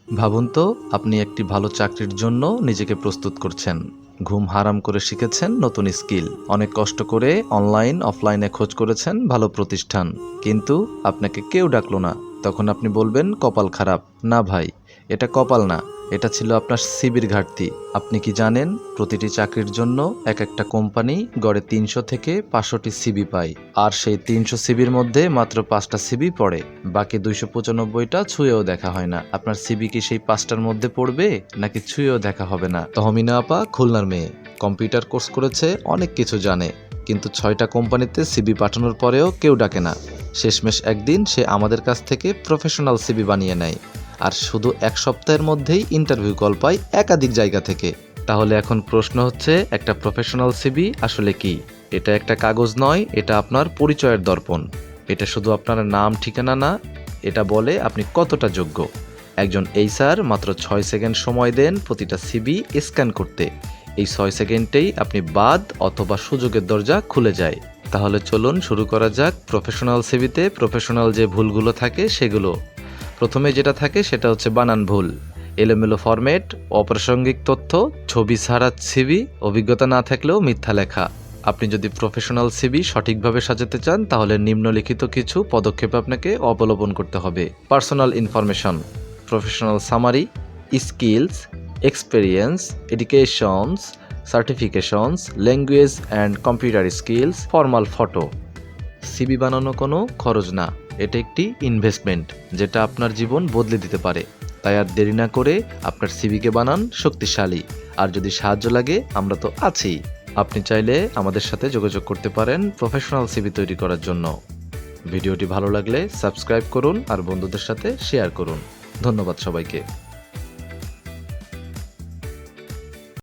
ভাবুন তো, আপনি একটি ভালো চাকরির জন্য নিজেকে প্রস্তুত করছেন। ঘুম হারাম করে শিখেছেন নতুন স্কিল, অনেক কষ্ট করে অনলাইন অফলাইনে খোঁজ করেছেন ভালো প্রতিষ্ঠান, কিন্তু আপনাকে কেউ ডাকলো না। তখন আপনি বলবেন কপাল খারাপ। না ভাই, এটা কপাল না, এটা ছিল আপনার সিবির ঘাটতি। আপনি কি জানেন, প্রতিটি চাকরির জন্য এক একটা কোম্পানি গড়ে ৩০০ থেকে ৫০০টি সিবি পায়, আর সেই ৩০০ সিবির মধ্যে মাত্র ৫টা সিবি পড়ে, বাকি ২৯৫টা ছুঁয়েও দেখা হয় না। আপনার সিবি কি সেই ৫টার মধ্যে পড়বে, নাকি ছুঁয়েও দেখা হবে না? তহমিনা আপা খুলনার মেয়ে, কম্পিউটার কোর্স করেছে, অনেক কিছু জানে, কিন্তু ৬টা কোম্পানিতে সিবি পাঠানোর পরেও কেউ ডাকে না। শেষমেশ একদিন সে আমাদের কাছ থেকে প্রফেশনাল সিবি বানিয়ে নেয়, আর শুধু এক সপ্তাহের মধ্যেই ইন্টারভিউ কল পায় একাধিক জায়গা থেকে। তাহলে এখন প্রশ্ন হচ্ছে, একটা প্রফেশনাল সিবি আসলে কি? এটা একটা কাগজ নয়, এটা আপনার পরিচয়ের দর্পণ। এটা শুধু আপনার নাম ঠিকানা না, এটা বলে আপনি কতটা যোগ্য। একজন এইচআর মাত্র ৬ সেকেন্ড সময় দেন প্রতিটা সিবি স্ক্যান করতে। এই ৬ সেকেন্ডেই আপনি বাদ অথবা সুযোগের দরজা খুলে যায়। তাহলে চলুন শুরু করা যাক প্রফেশনাল সিবিতে প্রফেশনাল যে ভুলগুলো থাকে সেগুলো। প্রথমে যেটা থাকে সেটা হচ্ছে বানান ভুল, এলোমেলো ফরম্যাট, অপ্রাসঙ্গিক তথ্য, ছবি ছাড়া সিবি, অভিজ্ঞতা না থাকলেও মিথ্যা লেখা। আপনি যদি প্রফেশনাল সিবি সঠিকভাবে সাজাতে চান, তাহলে নিম্নলিখিত কিছু পদক্ষেপ আপনাকে অবলম্বন করতে হবে। Personal information, professional summary, skills, experience, educations, certifications, language and computer skills, formal photo. CV বানানো কোনো খরচ না, এটা একটি ইনভেস্টমেন্ট যেটা আপনার জীবন বদলে দিতে পারে। তাই আর দেরি না করে আপনার সিবিকে বানান শক্তিশালী। আর যদি সাহায্য লাগে, আমরা তো আছি। আপনি চাইলে আমাদের সাথে যোগাযোগ করতে পারেন প্রফেশনাল সিবি তৈরি করার জন্য। ভিডিওটি ভালো লাগলে সাবস্ক্রাইব করুন আর বন্ধুদের সাথে শেয়ার করুন। ধন্যবাদ সবাইকে।